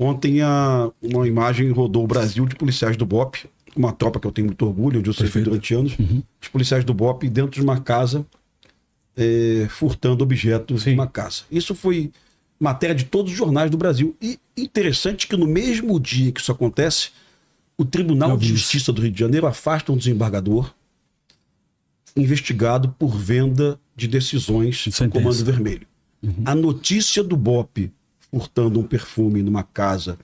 Ontem uma imagem rodou o Brasil de policiais do BOPE, uma tropa que eu tenho muito orgulho, onde eu servi durante anos, os policiais do BOPE dentro de uma casa, furtando objetos em uma casa. Isso foi matéria de todos os jornais do Brasil. E interessante que no mesmo dia que isso acontece, o Tribunal de Justiça do Rio de Janeiro afasta um desembargador investigado por venda de decisões do Comando Vermelho. A notícia do BOPE furtando um perfume numa casa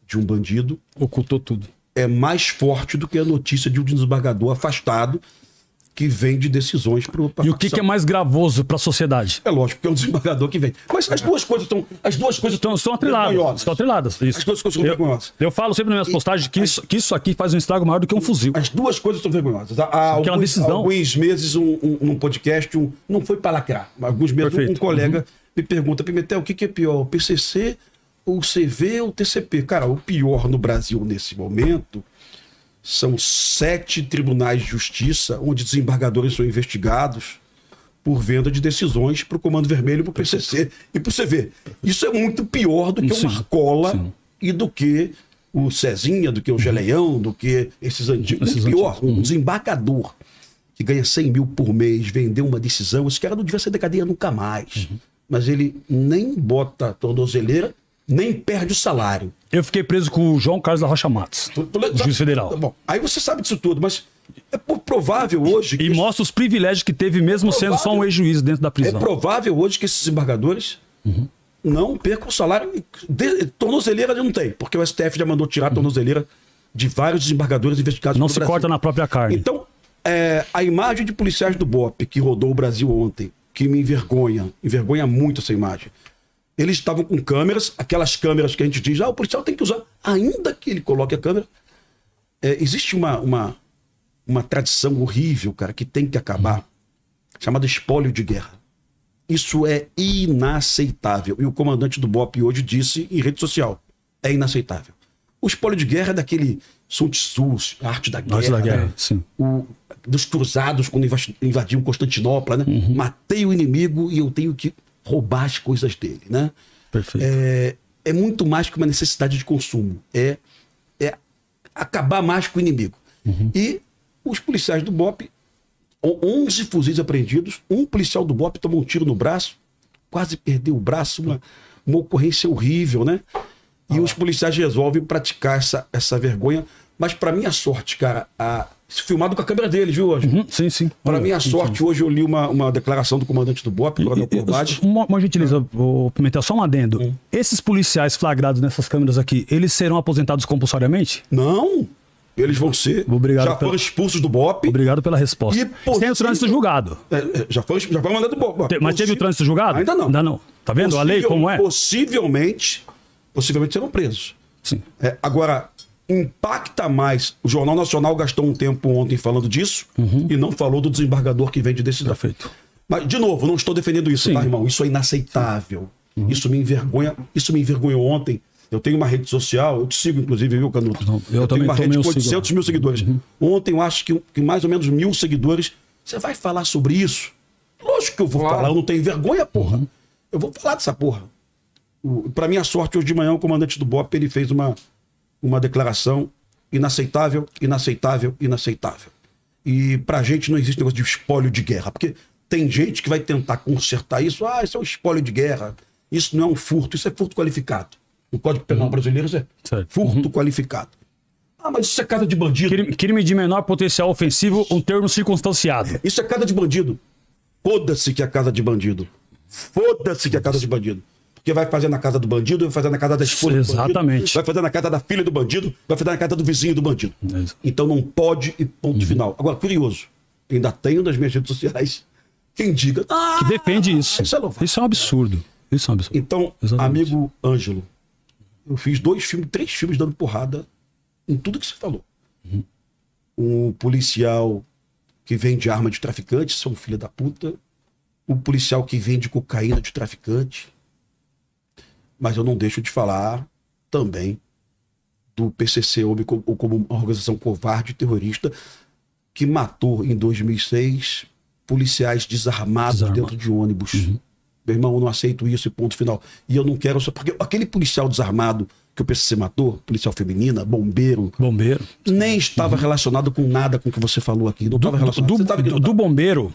de um bandido ocultou tudo. É mais forte do que a notícia de um desembargador afastado que vende decisões para E o que é mais gravoso para a sociedade? É lógico que é um desembargador que vende. Mas as duas coisas estão atreladas. Estão atreladas. Isso. As duas coisas são vergonhosas. Eu falo sempre nas minhas postagens que isso aqui faz um estrago maior do que um fuzil. As duas coisas são vergonhosas. Há alguns meses, num podcast, não foi para lacrar. Alguns meses, um colega me pergunta, Pimentel, o que é pior, o PCC, o CV ou o TCP? Cara, o pior no Brasil nesse momento são 7 tribunais de justiça onde desembargadores são investigados por venda de decisões para o Comando Vermelho, para o PCC e para o CV. Isso é muito pior do que o Marcola e do que o Cezinha, do que o Geleião, do que esses antigos. Muito pior, um desembargador que ganha 100 mil por mês, vendeu uma decisão, esse cara não devia sair da cadeia nunca mais. Mas ele nem bota a tornozeleira, nem perde o salário. Eu fiquei preso com o João Carlos da Rocha Matos, juiz federal. Bom, aí você sabe disso tudo, mas é provável hoje... E mostra os privilégios que teve mesmo sendo só um ex-juiz dentro da prisão. É provável hoje que esses desembargadores não percam o salário. Tornozeleira ele não tem, porque o STF já mandou tirar a tornozeleira de vários desembargadores investigados no Brasil. Não se corta na própria carne. Então, a imagem de policiais do BOPE que rodou o Brasil ontem, que me envergonha muito essa imagem. Eles estavam com câmeras, aquelas câmeras que a gente diz, o policial tem que usar, ainda que ele coloque a câmera. Existe uma tradição horrível, cara, que tem que acabar, chamada espólio de guerra. Isso é inaceitável. E o comandante do BOPE hoje disse em rede social, é inaceitável. O espólio de guerra é daquele Sun Tzu, a arte da guerra, né? Sim. Dos cruzados quando invadiam Constantinopla, né? Matei o inimigo e eu tenho que roubar as coisas dele, né? Perfeito. É muito mais que uma necessidade de consumo. É acabar mais com o inimigo. E os policiais do BOPE, 11 fuzis apreendidos, um policial do BOPE tomou um tiro no braço, quase perdeu o braço, uma ocorrência horrível, né? E os policiais resolvem praticar essa vergonha. Mas para minha sorte, cara, filmado com a câmera deles, viu, Ângelo? Sim. Para minha sorte, hoje eu li uma declaração do comandante do BOPE, Coronel Corbade. Uma gentileza, Pimentel, só um adendo. Esses policiais flagrados nessas câmeras aqui, eles serão aposentados compulsoriamente? Não. Eles vão ser. Foram expulsos do BOPE. Obrigado pela resposta. Tem o trânsito julgado. Já foi mandado do BOPE. Mas teve o trânsito julgado? Ainda não. Ainda não. Tá vendo a lei como é? Possivelmente serão presos. Sim. Agora, impacta mais. O Jornal Nacional gastou um tempo ontem falando disso e não falou do desembargador que vem de decisão. Perfeito. Mas, de novo, não estou defendendo isso, tá, irmão? Isso é inaceitável. Isso me envergonha. Isso me envergonhou ontem. Eu tenho uma rede social, eu te sigo, inclusive, viu, Canuto? Eu tenho uma rede com 800 mil seguidores. Ontem eu acho que mais ou menos 1000 seguidores. Você vai falar sobre isso? Lógico que eu vou falar. Eu não tenho vergonha, porra. Eu vou falar dessa porra. Para minha sorte, hoje de manhã, o comandante do BOPE ele fez uma declaração inaceitável. E pra gente não existe negócio de espólio de guerra, porque tem gente que vai tentar consertar isso. Isso é um espólio de guerra. Isso não é um furto, isso é furto qualificado. O Código Penal brasileiro é furto qualificado. Mas isso é casa de bandido. Crime de menor potencial ofensivo, um termo circunstanciado. Isso é casa de bandido. Foda-se que é casa de bandido. Foda-se que é casa de bandido. Porque vai fazer na casa do bandido, vai fazer na casa da esposa do bandido. Exatamente. Vai fazer na casa da filha do bandido, vai fazer na casa do vizinho do bandido. Então não pode e ponto final. Agora, curioso, ainda tenho nas minhas redes sociais quem diga que defende isso. Isso é um absurdo. Então, amigo Ângelo, eu fiz 3 filmes dando porrada em tudo que você falou. Um policial que vende arma de traficante, são filha da puta. Um policial que vende cocaína de traficante. Mas eu não deixo de falar também do PCC, como uma organização covarde e terrorista que matou em 2006 policiais desarmados dentro de ônibus. Meu irmão, eu não aceito isso e ponto final. E eu não quero só... Porque aquele policial desarmado que o PCC matou, policial feminina, bombeiro, nem estava relacionado com nada com o que você falou aqui. Não estava relacionado. Do bombeiro,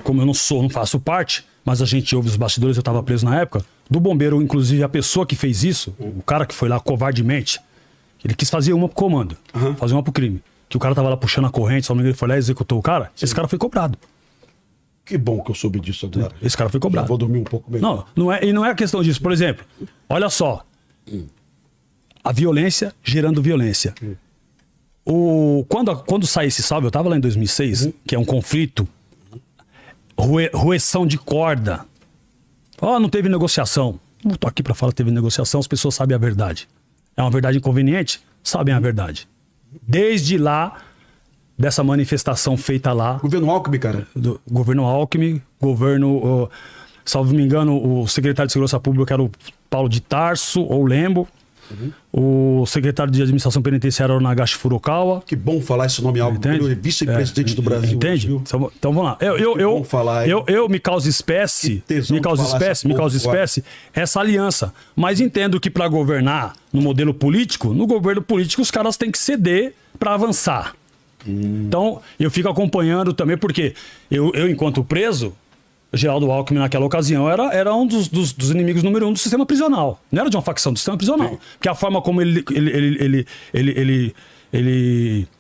como eu não faço parte, mas a gente ouve os bastidores, eu estava preso na época. Do bombeiro, inclusive, a pessoa que fez isso, o cara que foi lá covardemente, ele quis fazer uma pro comando, fazer uma pro crime. Que o cara tava lá puxando a corrente, só não me engano, ele foi lá e executou o cara. Sim. Esse cara foi cobrado. Que bom que eu soube disso agora. Esse cara foi cobrado. Já vou dormir um pouco melhor. Não é questão disso. Por exemplo, olha só. A violência gerando violência. Quando sai esse salve, eu tava lá em 2006, que é um conflito, roeção de corda. Não teve negociação. Não tô aqui pra falar que teve negociação, as pessoas sabem a verdade. É uma verdade inconveniente? Sabem a verdade. Desde lá, dessa manifestação feita lá... Governo Alckmin, cara. Governo Alckmin, salvo me engano, o secretário de Segurança Pública era o Paulo de Tarso, ou Lembo. O secretário de Administração Penitenciária era o Nagashi Furukawa. Que bom falar esse nome, Alckmin. Ele é vice-presidente do Brasil. Entende? Então vamos lá. Eu me causa espécie, essa aliança. Mas entendo que para governar no modelo político, no governo político os caras têm que ceder para avançar. Então eu fico acompanhando também, porque eu enquanto preso, Geraldo Alckmin naquela ocasião era um dos inimigos número 1 do sistema prisional. Não era de uma facção do sistema prisional. Sim. Porque a forma como ele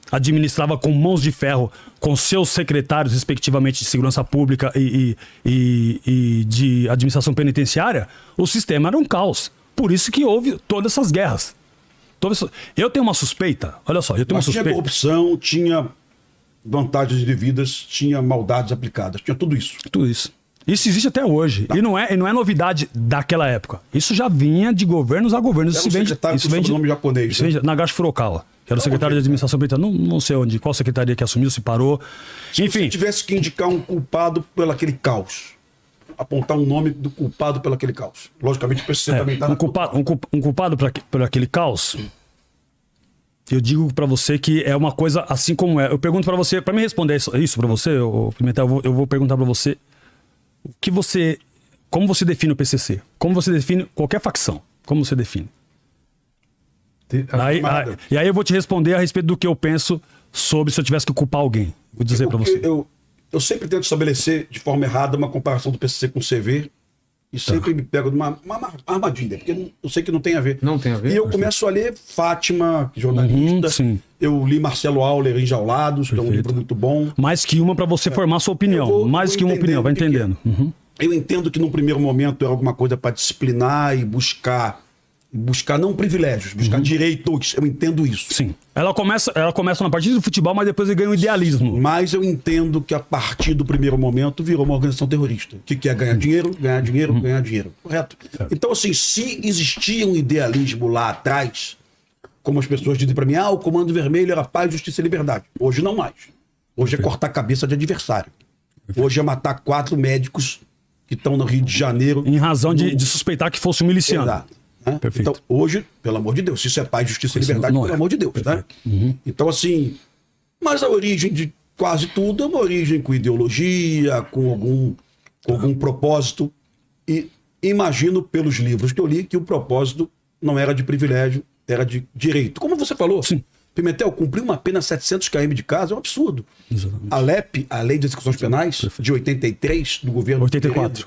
administrava com mãos de ferro com seus secretários, respectivamente, de segurança pública e de administração penitenciária, o sistema era um caos. Por isso que houve todas essas guerras. Eu tenho uma suspeita, olha só, Tinha corrupção, tinha vantagens devidas, tinha maldades aplicadas, tinha tudo isso. Tudo isso. Isso existe até hoje. Tá. E não é novidade daquela época. Isso já vinha de governos a governos. Isso vem de nome japonês. Isso vem de Nagashi Furukawa, que era o secretário de Administração Penitenciária. Não sei qual secretaria que assumiu, se parou. Enfim. Se tivesse que indicar um culpado pelo aquele caos, apontar um nome do culpado pelo aquele caos. Logicamente, o PCC também está... Um culpado por aquele caos... Eu digo pra você que é uma coisa assim como é. Eu pergunto pra você, pra me responder isso pra você, Pimentel, eu vou perguntar pra você como você define o PCC? Como você define qualquer facção? Como você define? E aí eu vou te responder a respeito do que eu penso sobre se eu tivesse que culpar alguém. Vou dizer pra você. Eu sempre tento estabelecer de forma errada uma comparação do PCC com o CV. E sempre me pego numa armadilha, porque eu sei que não tem a ver. Não tem a ver? E eu começo a ler Fátima, jornalista. Eu li Marcelo Auler, Enjaulados, que é um livro muito bom. Mais que uma para você formar sua opinião. Mais que uma opinião, vai entendendo. Eu entendo que num primeiro momento é alguma coisa para disciplinar e buscar não privilégios, buscar direitos. Eu entendo isso. Sim. Ela começa na partida do futebol, mas depois ele ganha um idealismo. Mas eu entendo que a partir do primeiro momento virou uma organização terrorista. Que quer ganhar dinheiro, ganhar dinheiro. Correto? Certo. Então, assim, se existia um idealismo lá atrás, como as pessoas dizem para mim, o Comando Vermelho era paz, justiça e liberdade. Hoje não mais. Hoje é cortar a cabeça de adversário. Hoje é matar 4 médicos que estão no Rio de Janeiro. Em razão de suspeitar que fosse um miliciano. Exato. Então, hoje, pelo amor de Deus, se isso é paz, justiça e liberdade, pelo amor de Deus, né? Então, assim, mas a origem de quase tudo é uma origem com ideologia, com algum propósito. E imagino, pelos livros que eu li, que o propósito não era de privilégio, era de direito. Como você falou, Pimentel, cumprir uma pena 700 km de casa é um absurdo. Exatamente. A LEP, a Lei de Execuções Penais, de 83, do governo... 84.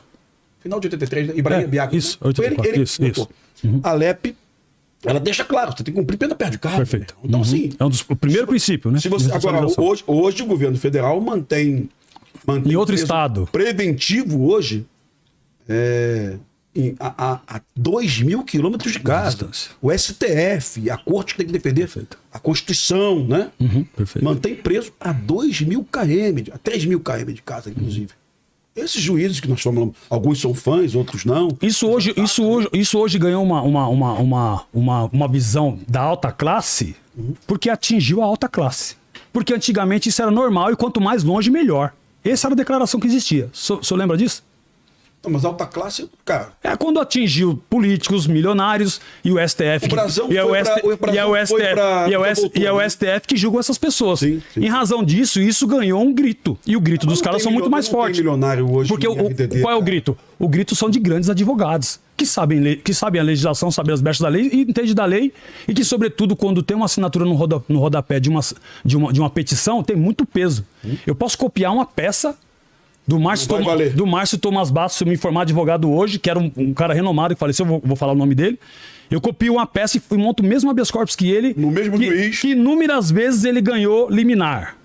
Final de 83, né? Ibrahim Biak. Isso, 84, isso. A LEP, ela deixa claro, você tem que cumprir pena perto de casa. Perfeito. Então, assim... É o primeiro princípio, né? Se você, agora, hoje o governo federal mantém em outro estado. Preventivo hoje a 2.000 quilômetros de casa. O STF, a corte tem que defender a Constituição, né? Mantém preso a 2.000 km, a 3.000 km de casa, inclusive. Esses juízes que nós falamos, alguns são fãs, outros não. Isso hoje ganhou uma visão da alta classe porque atingiu a alta classe. Porque antigamente isso era normal e quanto mais longe, melhor. Essa era a declaração que existia. O senhor lembra disso? Não, mas alta classe, cara... É quando atingiu políticos, milionários e o STF... E é o STF que julga essas pessoas. Sim. Em razão disso, isso ganhou um grito. E o grito dos caras são muito mais fortes. Milionário hoje. Porque qual é o grito? O grito são de grandes advogados, que sabem a legislação, sabem as brechas da lei e entendem da lei. E que, sobretudo, quando tem uma assinatura no rodapé de uma petição, tem muito peso. Eu posso copiar uma peça... Do Márcio Tomás Bastos, se eu me informar advogado hoje, que era um cara renomado que faleceu, vou falar o nome dele. Eu copio uma peça e monto o mesmo habeas corpus que ele. No mesmo juiz. Que inúmeras vezes ele ganhou liminar.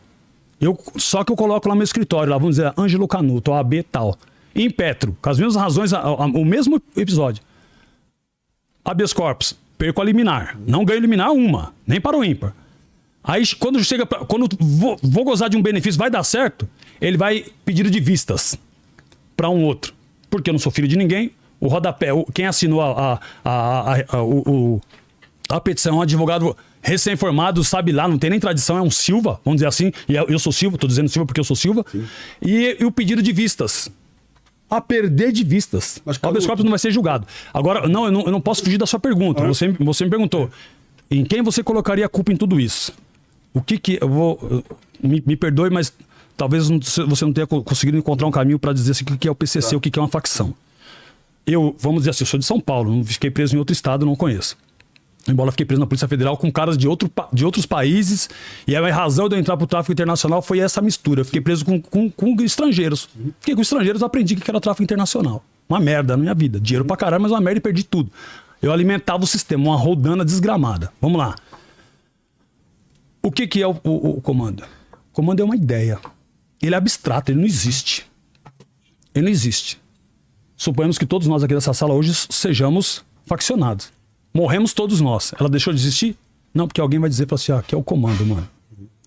Só que eu coloco lá no meu escritório, lá vamos dizer, Ângelo Canuto, OAB tal. Impetro, com as mesmas razões, o mesmo episódio. Habeas corpus, perco a liminar. Não ganho liminar uma, nem para o ímpar. Aí, quando vou gozar de um benefício, vai dar certo, ele vai pedir de vistas para um outro. Porque eu não sou filho de ninguém. O rodapé, quem assinou a petição é um advogado recém-formado, sabe lá, não tem nem tradição, é um Silva, vamos dizer assim. E eu sou Silva, estou dizendo Silva porque eu sou Silva. E o pedido de vistas. A perder de vistas. O habeas corpus não vai ser julgado. Agora, não, eu não posso fugir da sua pergunta. Você me perguntou, em quem você colocaria a culpa em tudo isso? O que eu vou... Me perdoe, mas talvez você não tenha conseguido encontrar um caminho para dizer assim, o que é o PCC, o que é uma facção. Vamos dizer assim, eu sou de São Paulo, não fiquei preso em outro estado, não conheço. Embora fiquei preso na Polícia Federal com caras de outros países, e a razão de eu entrar pro tráfico internacional foi essa mistura. Eu fiquei preso com estrangeiros. Fiquei com estrangeiros, aprendi que era tráfico internacional. Uma merda na minha vida. Dinheiro pra caralho, mas uma merda e perdi tudo. Eu alimentava o sistema, uma rodana desgramada. Vamos lá. O que é o comando? O comando é uma ideia. Ele é abstrato, ele não existe. Ele não existe. Suponhamos que todos nós aqui dessa sala hoje sejamos faccionados. Morremos todos nós. Ela deixou de existir? Não, porque alguém vai dizer para você, aqui é o comando, mano.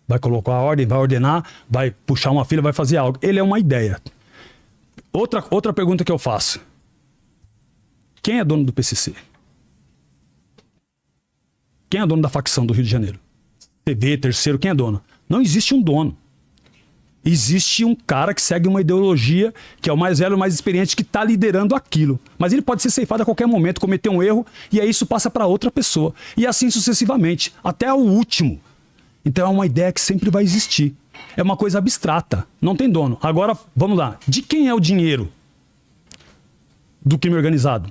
Vai colocar a ordem, vai ordenar, vai puxar uma fila, vai fazer algo. Ele é uma ideia. Outra pergunta que eu faço. Quem é dono do PCC? Quem é dono da facção do Rio de Janeiro? TV, terceiro, quem é dono? Não existe um dono. Existe um cara que segue uma ideologia, que é o mais velho, o mais experiente, que está liderando aquilo. Mas ele pode ser ceifado a qualquer momento, cometer um erro, e aí isso passa para outra pessoa. E assim sucessivamente, até o último. Então é uma ideia que sempre vai existir. É uma coisa abstrata, não tem dono. Agora, vamos lá. De quem é o dinheiro do crime organizado?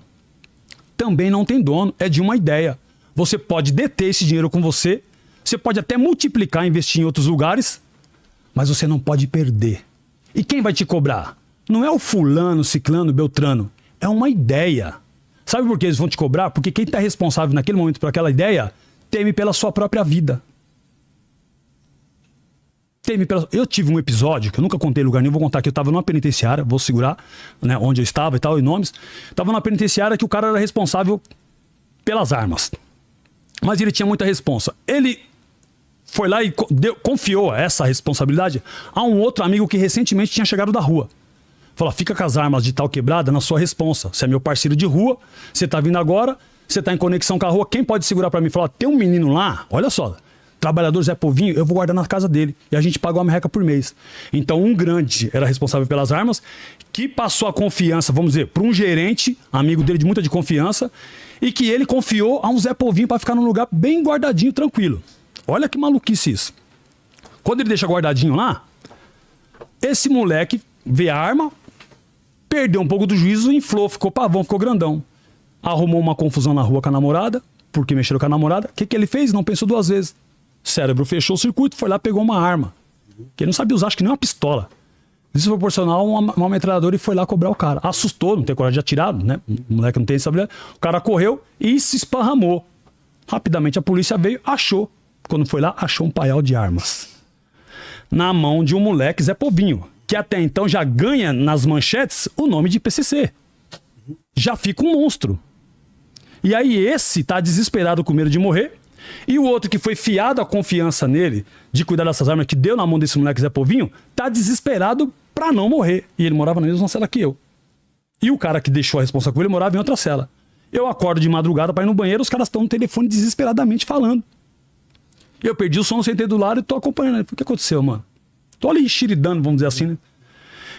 Também não tem dono, é de uma ideia. Você pode deter esse dinheiro com você, você pode até multiplicar e investir em outros lugares, mas você não pode perder. E quem vai te cobrar? Não é o fulano, ciclano, beltrano. É uma ideia. Sabe por que eles vão te cobrar? Porque quem está responsável naquele momento por aquela ideia teme pela sua própria vida. Eu tive um episódio, que eu nunca contei em lugar nenhum, vou contar aqui. Eu estava numa penitenciária, vou segurar, né, onde eu estava e tal, e nomes. Estava numa penitenciária que o cara era responsável pelas armas. Mas ele tinha muita responsa. Ele foi lá e confiou essa responsabilidade a um outro amigo que recentemente tinha chegado da rua. Falou, fica com as armas de tal quebrada na sua responsa. Você é meu parceiro de rua, você tá vindo agora, você tá em conexão com a rua, quem pode segurar para mim? Falou, tem um menino lá, olha só, trabalhador Zé Povinho, eu vou guardar na casa dele. E a gente paga uma merreca por mês. Então um grande era responsável pelas armas, que passou a confiança, vamos dizer, para um gerente, amigo dele de muita de confiança, e que ele confiou a um Zé Povinho para ficar num lugar bem guardadinho, tranquilo. Olha que maluquice isso. Quando ele deixa guardadinho lá, esse moleque vê a arma, perdeu um pouco do juízo, inflou, ficou pavão, ficou grandão. Arrumou uma confusão na rua com a namorada, porque mexeram com a namorada. O que ele fez? Não pensou duas vezes. O cérebro fechou o circuito, foi lá, pegou uma arma. Que ele não sabia usar, acho que nem uma pistola. Desproporcional, uma metralhadora e foi lá cobrar o cara. Assustou, não tem coragem de atirar, né? O moleque não tem essa habilidade. O cara correu e se esparramou. Rapidamente a polícia veio, achou. Quando foi lá, achou um paiol de armas. Na mão de um moleque, Zé Povinho, que até então já ganha nas manchetes o nome de PCC. Já fica um monstro. E aí esse tá desesperado com medo de morrer. E o outro que foi fiado a confiança nele, de cuidar dessas armas, que deu na mão desse moleque Zé Povinho, tá desesperado pra não morrer. E ele morava na mesma cela que eu. E o cara que deixou a responsa com ele morava em outra cela. Eu acordo de madrugada pra ir no banheiro, os caras estão no telefone desesperadamente falando. Eu perdi o sono, sentei do lado e tô acompanhando. O que aconteceu, mano? Tô ali enxeridando, vamos dizer assim, né?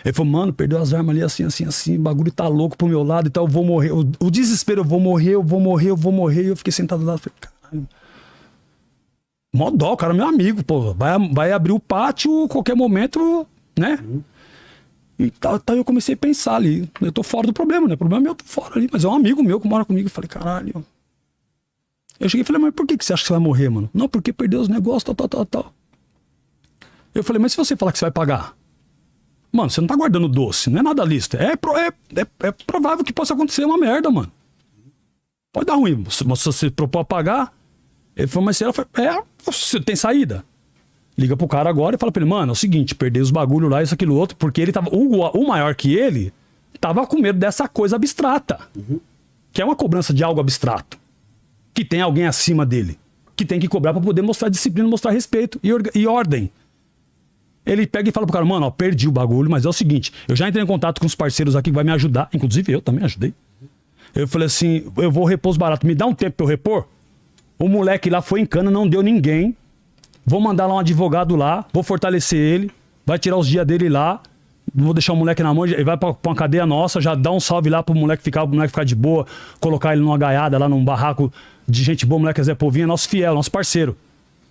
Ele falou, mano, perdeu as armas ali, assim, o bagulho tá louco pro meu lado e tal, eu vou morrer. O desespero, eu vou morrer. E eu fiquei sentado lá, falei, caralho. Mó dó, o cara é meu amigo, pô. Vai abrir o pátio qualquer momento, né? E tal, eu comecei a pensar ali. Eu tô fora do problema, né? O problema é meu, eu tô fora ali. Mas é um amigo meu que mora comigo. Eu falei, caralho. Eu cheguei e falei, mas por que você acha que você vai morrer, mano? Não, porque perdeu os negócios, tal. Eu falei, mas se você falar que você vai pagar? Mano, você não tá guardando doce, não é nada lista. É provável que possa acontecer uma merda, mano. Pode dar ruim. Se você propor pagar, ele falou, mas você tem saída? Liga pro cara agora e fala pra ele, mano, é o seguinte, perdei os bagulho lá, isso, aquilo, outro, porque ele tava. O maior que ele tava com medo dessa coisa abstrata. Que é uma cobrança de algo abstrato. Que tem alguém acima dele. Que tem que cobrar pra poder mostrar disciplina, mostrar respeito e ordem. Ele pega e fala pro cara, mano, ó, perdi o bagulho, mas é o seguinte, eu já entrei em contato com os parceiros aqui que vai me ajudar, inclusive eu também ajudei. Eu falei assim, eu vou repor os baratos, me dá um tempo pra eu repor? O moleque lá foi em cana, não deu ninguém. Vou mandar lá um advogado lá, vou fortalecer ele, vai tirar os dias dele lá, vou deixar o moleque na mão, ele vai pra uma cadeia nossa, já dá um salve lá pro moleque ficar de boa, colocar ele numa gaiada lá num barraco de gente boa, o moleque Zé Povinho, é nosso fiel, nosso parceiro.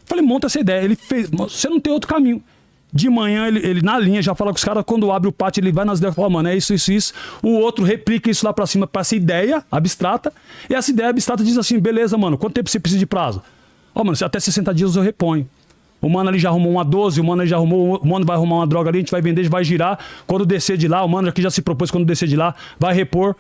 Falei, monta essa ideia. Ele fez, você não tem outro caminho. De manhã ele na linha já fala com os caras, quando abre o pátio ele vai nas ideias e fala, mano, é isso. O outro replica isso lá pra cima pra essa ideia abstrata, e essa ideia abstrata diz assim, beleza, mano, quanto tempo você precisa de prazo? Ó, mano, até 60 dias eu reponho. O mano ali já arrumou uma 12, o mano ali já arrumou, o mano vai arrumar uma droga ali, a gente vai vender, vai girar. Quando descer de lá, o mano aqui já se propôs, quando descer de lá, vai repor.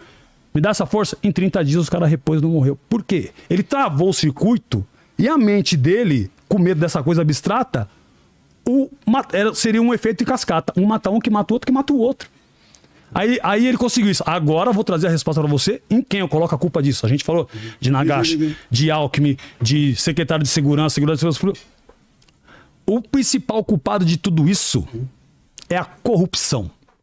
Me dá essa força. Em 30 dias os caras repôs, não morreu. Por quê? Ele travou o circuito e a mente dele, com medo dessa coisa abstrata, seria um efeito de cascata. Um mata um que mata o outro que mata o outro. Aí ele conseguiu isso. Agora eu vou trazer a resposta para você. Em quem eu coloco a culpa disso? A gente falou de Nagashi, de Alckmin, de secretário de segurança. O principal culpado de tudo isso é a corrupção.